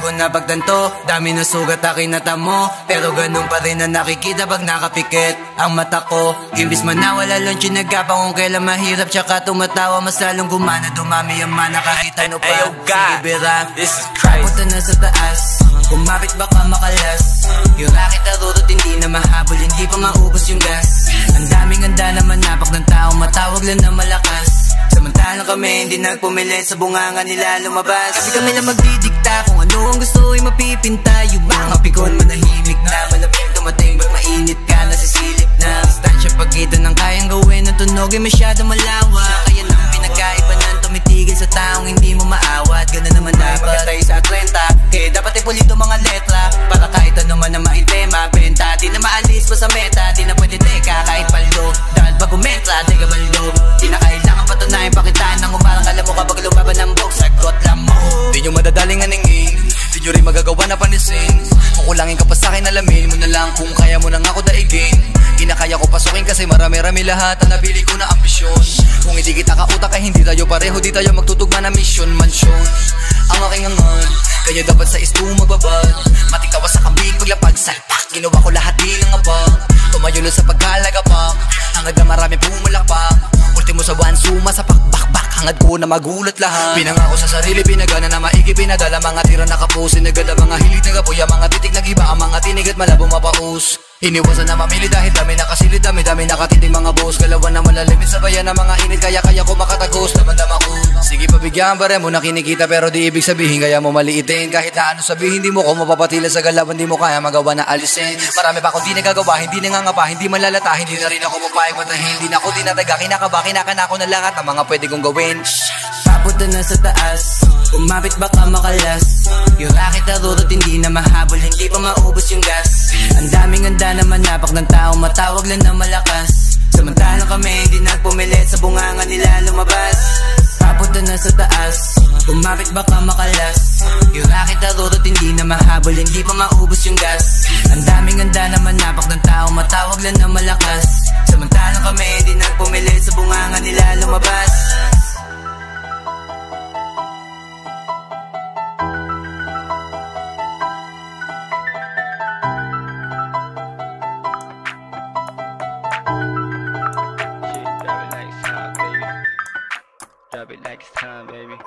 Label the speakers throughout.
Speaker 1: ko napagtanto, dami na sugat aking natamo, pero ganun pa rin na nakikita pag nakapikit ang mata ko. Imbis man nawala lang sinagapang kung kailan mahirap tsaka tumatawa, mas lalong gumana, dumami ang mana kahit ano pa.
Speaker 2: Ayo God,
Speaker 1: sige bira,
Speaker 2: this is crazy.
Speaker 1: Punta na sa taas, kumapit baka makalas. Yung rakit na rurot hindi na mahabol, hindi pa maubos yung gas. Ang daming handa na manapak ng tao, matawag lang na malakas. Samantalang kami hindi nagpumilit, sa bunganga nila lumabas. Kasi kami na magdidikta kung ano ang gusto ay mapipinta. Yung mga pikon manahimik na, malamig dumating ba't mainit ka, nasisilip na. Stansya pagkita ng kayang gawin, ang tunog ay masyado malawa. Kaya nang pinagkaiba ng tumitigil sa taong hindi mo maawat. Ganun naman dapat tayo sa 30, kaya dapat ipulito mga letra, para kahit ano man na maitema, benta. Di na maalis pa sa meta, di na pwede teka kahit paldo. Dahil bago metra, teka baldo. Di na kailangan patunayan, pakitaan ng umarang alam mo kapag lumaban ng box, sagot lang mo.
Speaker 3: Di nyo madadaling aningin, di nyo rin magagawa na panisin. Kung kulangin ka pa sa'kin, alamin mo na lang kung kaya mo nang ako daigin. Kinakaya ko pasukin kasi marami-rami lahat ang nabili ko na ambisyon. Kung hindi kita kautak ay hindi tayo pareho, di tayo magtutugma na mission, mansyon. Ang aking hangan, kaya dapat sa isto magbabad. Matikawa sa kambing paglapag, salpak. Ginawa ko lahat bilang abang, tumayo lang sa pagkalagapak, hangad na marami pumulakpak. Ultimo sa buwan, suma sa pakbakbak, hangad ko na magulat lahat. Pinangako sa sarili, pinagana na maigi, pinadala mga tira nakapusin, nagala mga hilit, nagapuya, mga titik nagiba, ang mga tinig at malabo mapaus. Iniwasan na mamili dahil dami nakasilid, dami nakatinding mga boss. Galawan na malalimit sa bayan ng mga init, kaya ko makatagos, damandama ko. Sige pabigyan pa rin mo na kinikita, pero di ibig sabihin kaya mo maliitin. Kahit na ano sabihin, di mo ko mapapatila sa galawan, di mo kaya magawa na alisin. Marami pa akong di nagagawa, hindi nangangapa, hindi malalata, hindi na rin ako mapayag matahin. Hindi na ako dinataga, kinakaba, kinakana ko na lahat ang mga pwede kong gawin.
Speaker 1: Papunta na sa taas, umapit baka makalas. Yung rakit na rurot hindi na mahabol, hindi pa maubos yung gas. Ang daming handa na manapak ng tao, matawag lang na malakas. Samantalang kami hindi nagpumilit, sa bunganga nila lumabas. Papunta na sa taas, umapit baka makalas. Yung rakit na rurot hindi na mahabol, hindi pa maubos yung gas. Ang daming handa na manapak ng tao, matawag lang na malakas. Samantalang kami hindi nagpumilit, sa bunganga nila lumabas.
Speaker 2: Drop it like it's time, baby.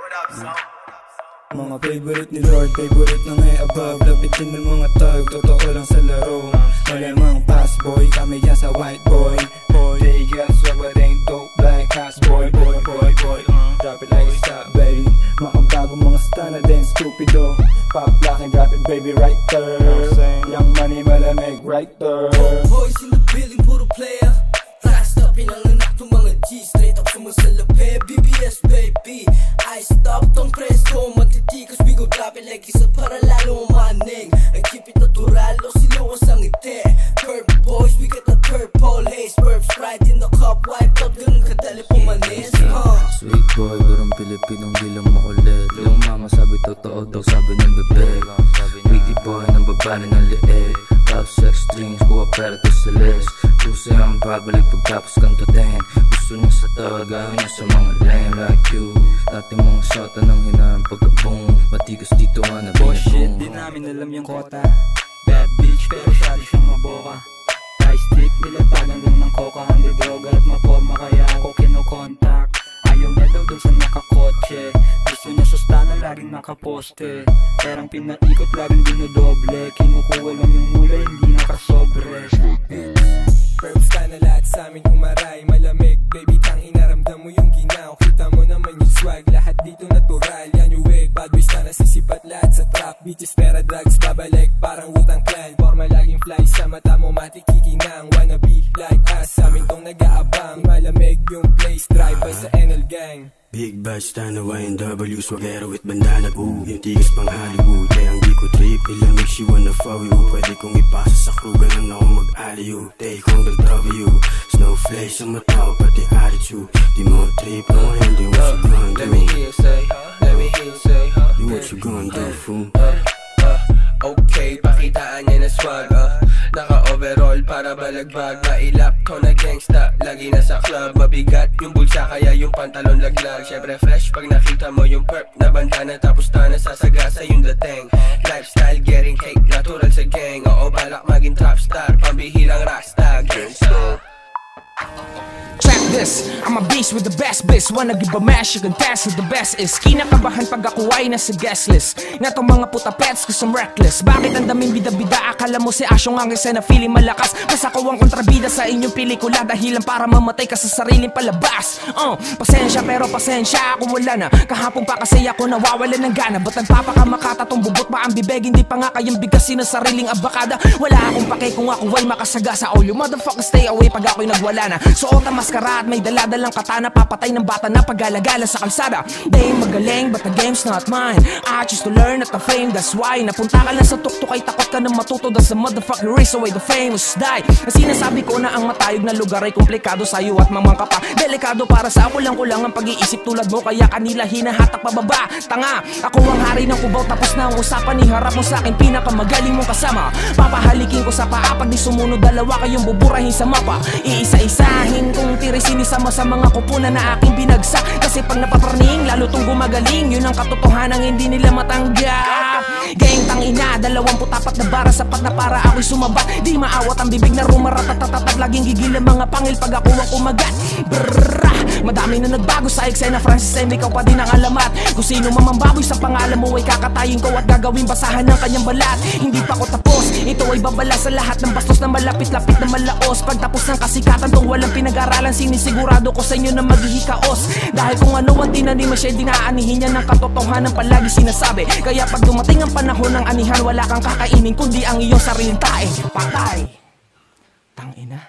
Speaker 4: Mga favorite ni Lord, favorite na ngay above. Lapitin ng mga tag, totoo lang sa laro. Malamang fast boy, kami yan sa white boy. They got swag but ain't dope like ass boy. Drop it like it's time, baby. Mga bago mga stunner din stupido. Pop lock and drop it baby right there. Young money malamig right there.
Speaker 5: Boys in the building, puro player. Fast up, pinanganak ng mga G. Straight up sumasalape, BBS baby. I stop tong presko, matitikas. We go drop it like isa para lalo maning. I keep it natural, o sinuwas ang ngiti. Purple boys, we got the purple haze. Purple Sprite in the cup, wiped out, ganun kadali pumanis.
Speaker 6: Sweet boy, garang Pilipinong di lang makulit. Yung mama sabi totoo daw, sabi ng bebe. Witty boy, nang babala ng leeg. Love sex strings, kuha pera to sa list. Puso ang babalik pagtapos kang tatin. Gusto niya sa tagay niya sa mga lame like you. Dati mong shota ng hinaan pagka-boom. Matigas dito nga na
Speaker 4: Bullshit, di namin alam yung kota. Bad bitch, pero syado siyang maboka. Rice stick, nilatagan lang ng coca. Hindi droga at maporma, kaya ako kino-contact. Ayaw niya daw dun sa nakakotse. Gusto niya sustana, laging nakaposte. Perang pinaikot, laging dinodoble. Kinukuha lang yung mula, hindi nakasobre. Pearls ka na lahat sa amin umaray. Malamig, baby, tang inaramdam mo yung ginaw. Kita mo naman yung swag, lahat dito natural. Yan yung wave, bad boys na nasisipat lahat sa trap. Bitches, pera, drugs, babalik, parang Wu-Tang Clan. Forma laging fly sa mata mo, matikikinang. Wanna be like us, sa amin tong nag-aabang. Malamig yung place, drive by sa NL Gang.
Speaker 7: Big batch, tanawa yung W, swagero with bandana, ooh. Yung tigas pang Hollywood, kaya ang di ko trip. Ilamig she wanna follow you, pwede kong ipasa sa crew. Ganun ako mag-aliyo, take on the W. Snowflake sa mata ko, pati attitude. Di mo trip, no, hindi what you gonna do.
Speaker 2: Let me hear you say, let me hear you say,
Speaker 7: You what you gonna do, fool?
Speaker 2: Okay, pakitaan niya na swag, naka-overall para balagbag. Mailap ko na gangsta, lagi nasa club. Mabigat yung bulsa, kaya yung pantalon laglag. Syempre fresh pag nakita mo yung perp na bandana. Tapos na nasasagasa yung dating. lifestyle, getting cake, natural sa gang. Oo, balak maging top star, pambihirang rockstar, gangsta.
Speaker 8: Check this, I'm a beast with the best bliss. Wanna give a mash, you can test who the best is. Kinakabahan pag ako ay nasa guest list. Nga tong mga puta pets, cause I'm reckless. Bakit ang daming bida-bida? Akala mo si Asyong ang isa na feeling malakas. Mas ako ang kontrabida sa inyong pelikula. Dahilan para mamatay ka sa sariling palabas. Pasensya pero pasensya ako wala na. Kahapon pa kasi ako nawawala ng gana. Ba't nagpapakamakata tong bubot pa ang bibig? Hindi pa nga kayang bigasin ng sariling abakada. Wala akong pake kung ako ay makasagasa. All you motherfuckers stay away pag ako'y nagwala na. Suot ang maskara at may daladalang katana. Papatay ng bata na pag-alagala sa kalsada. They magaling but the game's not mine. I choose to learn at the fame, that's why. Napunta ka lang sa tuktok ay takot ka na matuto. That's the motherfucking race away the famous die. Ang sinasabi ko na ang matayog na lugar ay komplikado sa'yo at mamangka pa. Delikado para sa kulang-kulang ang pag-iisip tulad mo. Kaya kanila hinahatak pababa. Tanga, ako ang hari ng Cubao. Tapos na ang usapan, iharap mo sa'kin pinakamagaling mong kasama. Papahalikin ko sa paa pag di sumunod. Dalawa kayong buburahin sa mapa. Iisa-isahin kong tirisin isama sa mga kupunan na aking binagsak. Kasi pag napaparning, lalo tong gumagaling. Yun ang katotohanan hindi nila matanggap. Gang tangina, 24 na bara. Sapat na para ako'y sumabat. Di maawat ang bibig na rumaratatatap. Laging gigil ang mga pangil pag ako ang kumagat. Brrrah, madami na nagbago sa eksena. Francis M, ikaw pa din ang alamat. Kung sino mamambaboy sa pangalan mo ay kakatayin ko at gagawin basahan ng kanyang balat. Hindi pa ko tapos, ito ay babala sa lahat ng bastos na malapit-lapit na malaos. Pagtapos ng kasikatan tong walang pinag-aralan, sinisigurado ko sa inyo na maghihikaos. Dahil kung ano ang tinanim mo siya, dinaanihin niya ng katotohanan palagi sinasabi. Kaya pag dumating ang panahon ng anihan, wala kang kakainin kundi ang iyong sariling tae. Patay. Tangina.